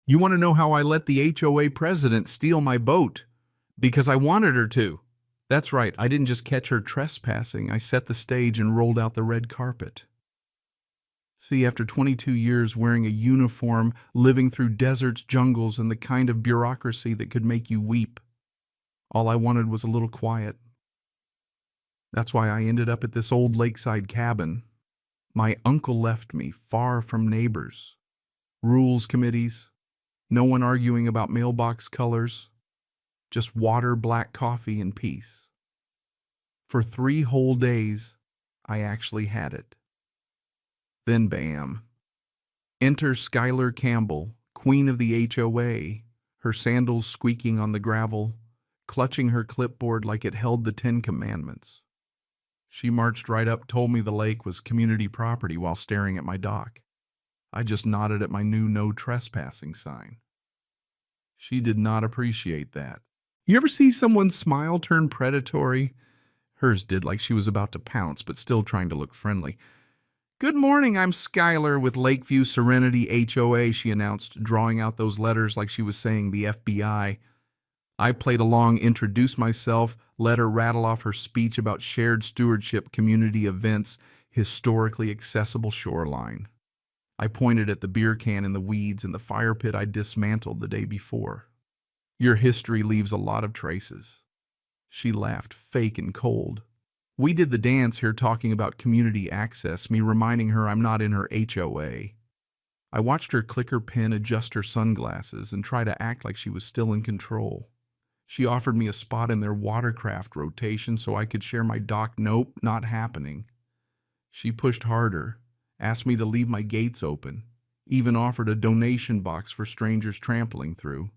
You want to know how I let the HOA president steal my boat? Because I wanted her to. That's right, I didn't just catch her trespassing, I set the stage and rolled out the red carpet. See, after 22 years wearing a uniform, living through deserts, jungles, and the kind of bureaucracy that could make you weep, all I wanted was a little quiet. That's why I ended up at this old lakeside cabin. My uncle left me far from neighbors, rules committees, no one arguing about mailbox colors, just water, black coffee, and peace. For 3 whole days, I actually had it. Then bam. Enter Skylar Campbell, queen of the HOA, her sandals squeaking on the gravel, clutching her clipboard like it held the 10 Commandments. She marched right up, told me the lake was community property while staring at my dock. I just nodded at my new no trespassing sign. She did not appreciate that. You ever see someone's smile turn predatory? Hers did, like she was about to pounce, but still trying to look friendly. "Good morning, I'm Skylar with Lakeview Serenity HOA," she announced, drawing out those letters like she was saying the FBI. I played along, introduced myself, let her rattle off her speech about shared stewardship, community events, historically accessible shoreline. I pointed at the beer can in the weeds and the fire pit I dismantled the day before. "Your history leaves a lot of traces." She laughed, fake and cold. We did the dance here talking about community access, me reminding her I'm not in her HOA. I watched her click her pen, adjust her sunglasses, and try to act like she was still in control. She offered me a spot in their watercraft rotation so I could share my dock. Nope, not happening. She pushed harder, asked me to leave my gates open, even offered a donation box for strangers trampling through.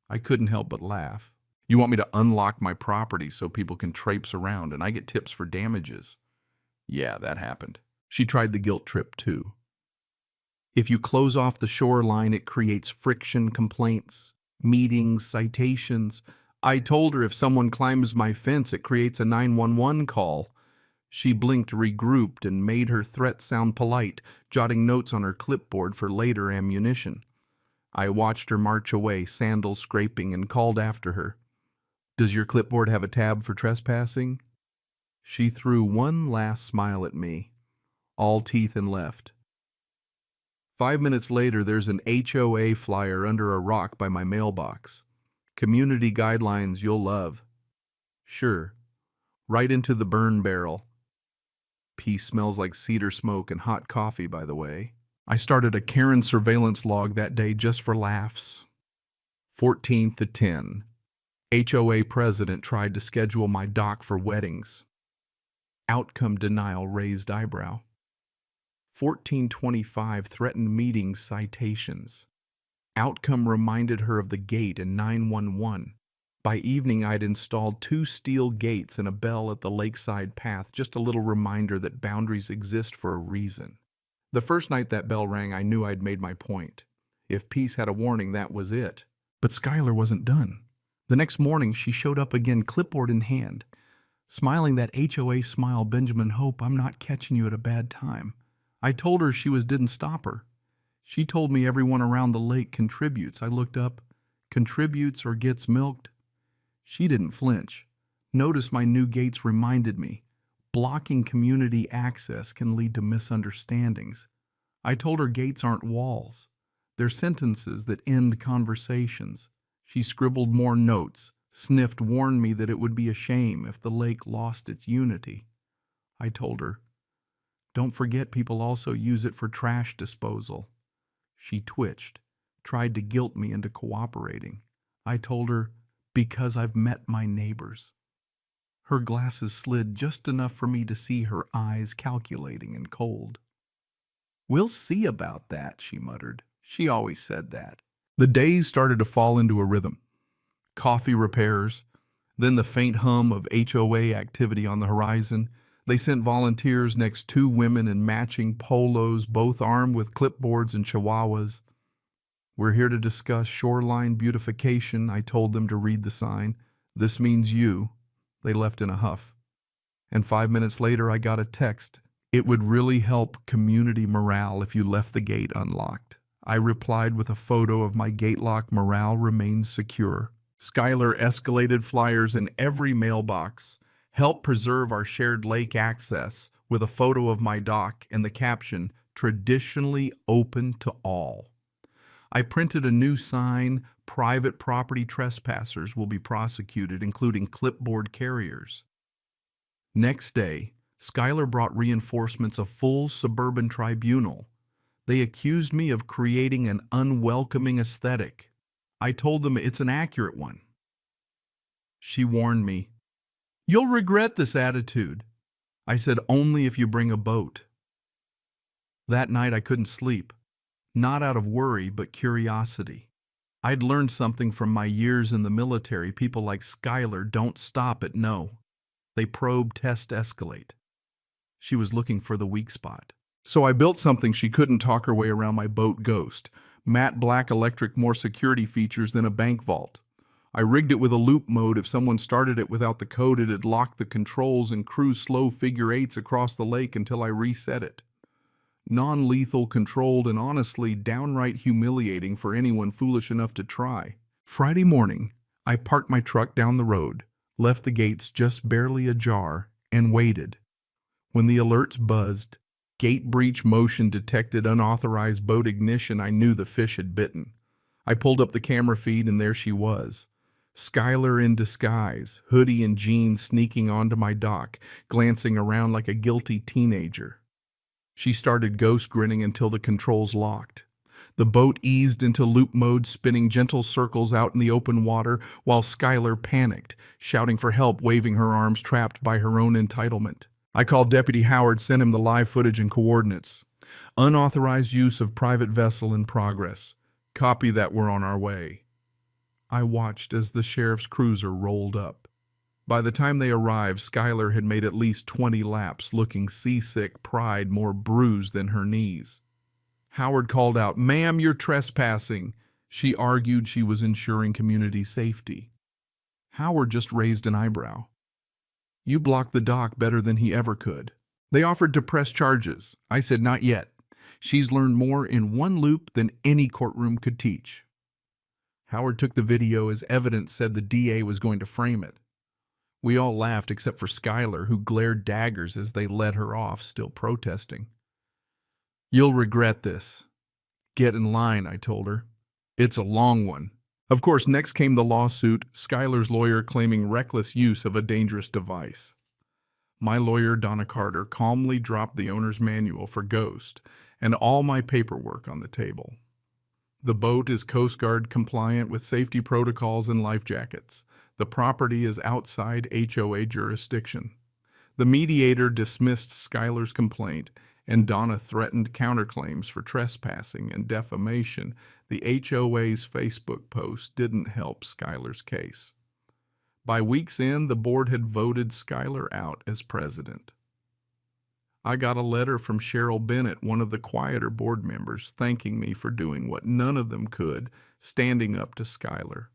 I couldn't help but laugh. You want me to unlock my property so people can traipse around and I get tips for damages? Yeah, that happened. She tried the guilt trip too. If you close off the shoreline, it creates friction, complaints, meetings, citations. I told her if someone climbs my fence, it creates a 911 call. She blinked, regrouped, and made her threat sound polite, jotting notes on her clipboard for later ammunition. I watched her march away, sandals scraping, and called after her. "Does your clipboard have a tab for trespassing?" She threw one last smile at me, all teeth and left. 5 minutes later, there's an HOA flyer under a rock by my mailbox. "Community guidelines you'll love." Sure. Right into the burn barrel. Peace smells like cedar smoke and hot coffee, by the way. I started a Karen surveillance log that day just for laughs. 14/10. HOA president tried to schedule my dock for weddings. Outcome denial, raised eyebrow. 14/25, threatened meeting, citations. Outcome reminded her of the gate and 911. By evening, I'd installed 2 steel gates and a bell at the lakeside path, just a little reminder that boundaries exist for a reason. The first night that bell rang, I knew I'd made my point. If peace had a warning, that was it. But Skylar wasn't done. The next morning, she showed up again, clipboard in hand. Smiling that HOA smile, "Benjamin Hope, I'm not catching you at a bad time." I told her didn't stop her. She told me everyone around the lake contributes. I looked up, contributes or gets milked. She didn't flinch. Notice my new gates reminded me, blocking community access can lead to misunderstandings. I told her gates aren't walls. They're sentences that end conversations. She scribbled more notes, sniffed, warned me that it would be a shame if the lake lost its unity. I told her, "Don't forget people also use it for trash disposal." She twitched, tried to guilt me into cooperating. I told her, "Because I've met my neighbors." Her glasses slid just enough for me to see her eyes, calculating and cold. "We'll see about that," she muttered. She always said that. The days started to fall into a rhythm. Coffee repairs, then the faint hum of HOA activity on the horizon. They sent volunteers next 2 women in matching polos, both armed with clipboards and chihuahuas. "We're here to discuss shoreline beautification," I told them to read the sign. "This means you." They left in a huff. And 5 minutes later, I got a text. "It would really help community morale if you left the gate unlocked." I replied with a photo of my gate lock. Morale remains secure. Skylar escalated flyers in every mailbox. Help preserve our shared lake access, with a photo of my dock and the caption, traditionally open to all. I printed a new sign, private property trespassers will be prosecuted, including clipboard carriers. Next day, Skylar brought reinforcements, a full suburban tribunal. They accused me of creating an unwelcoming aesthetic. I told them it's an accurate one. She warned me, "You'll regret this attitude." I said, "Only if you bring a boat." That night I couldn't sleep, not out of worry, but curiosity. I'd learned something from my years in the military. People like Skylar don't stop at no. They probe, test, escalate. She was looking for the weak spot. So I built something she couldn't talk her way around. My boat Ghost. Matte black electric, more security features than a bank vault. I rigged it with a loop mode. If someone started it without the code, it'd lock the controls and cruise slow figure eights across the lake until I reset it. Non-lethal, controlled, and honestly downright humiliating for anyone foolish enough to try. Friday morning, I parked my truck down the road, left the gates just barely ajar, and waited. When the alerts buzzed, gate breach motion detected, unauthorized boat ignition, I knew the fish had bitten. I pulled up the camera feed and there she was. Skylar in disguise, hoodie and jeans, sneaking onto my dock, glancing around like a guilty teenager. She started ghost grinning until the controls locked. The boat eased into loop mode, spinning gentle circles out in the open water, while Skylar panicked, shouting for help, waving her arms, trapped by her own entitlement. I called Deputy Howard, sent him the live footage and coordinates. Unauthorized use of private vessel in progress. Copy that, we're on our way. I watched as the sheriff's cruiser rolled up. By the time they arrived, Skylar had made at least 20 laps, looking seasick, pride more bruised than her knees. Howard called out, "Ma'am, you're trespassing." She argued she was ensuring community safety. Howard just raised an eyebrow. "You blocked the dock better than he ever could." They offered to press charges. I said, "Not yet. She's learned more in one loop than any courtroom could teach." Howard took the video as evidence, said the DA was going to frame it. We all laughed except for Skylar, who glared daggers as they let her off, still protesting. "You'll regret this." "Get in line," I told her. "It's a long one." Of course, next came the lawsuit, Skylar's lawyer claiming reckless use of a dangerous device. My lawyer, Donna Carter, calmly dropped the owner's manual for Ghost and all my paperwork on the table. The boat is Coast Guard compliant with safety protocols and life jackets. The property is outside HOA jurisdiction. The mediator dismissed Skylar's complaint, and Donna threatened counterclaims for trespassing and defamation. The HOA's Facebook post didn't help Skylar's case. By week's end, the board had voted Skylar out as president. I got a letter from Cheryl Bennett, one of the quieter board members, thanking me for doing what none of them could, standing up to Skylar.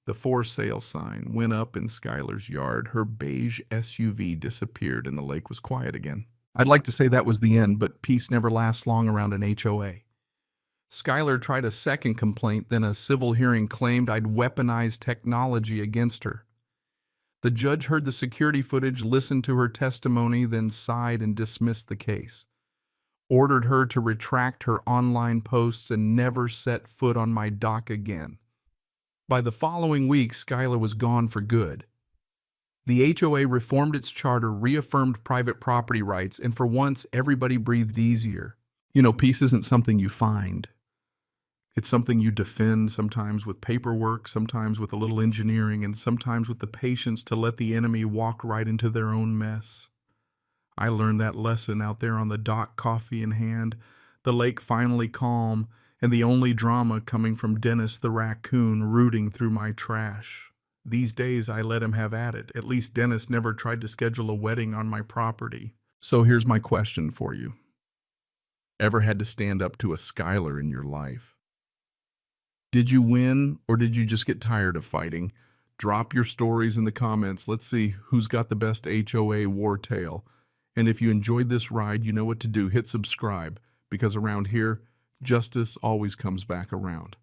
The for sale sign went up in Skylar's yard. Her beige SUV disappeared and the lake was quiet again. I'd like to say that was the end, but peace never lasts long around an HOA. Skylar tried a second complaint, then a civil hearing claimed I'd weaponized technology against her. The judge heard the security footage, listened to her testimony, then sighed and dismissed the case. Ordered her to retract her online posts and never set foot on my dock again. By the following week, Skylar was gone for good. The HOA reformed its charter, reaffirmed private property rights, and for once, everybody breathed easier. You know, peace isn't something you find. It's something you defend, sometimes with paperwork, sometimes with a little engineering, and sometimes with the patience to let the enemy walk right into their own mess. I learned that lesson out there on the dock, coffee in hand, the lake finally calm, and the only drama coming from Dennis the raccoon rooting through my trash. These days I let him have at it. At least Dennis never tried to schedule a wedding on my property. So here's my question for you. Ever had to stand up to a Skylar in your life? Did you win, or did you just get tired of fighting? Drop your stories in the comments. Let's see who's got the best HOA war tale. And if you enjoyed this ride, you know what to do. Hit subscribe, because around here, Justice always comes back around.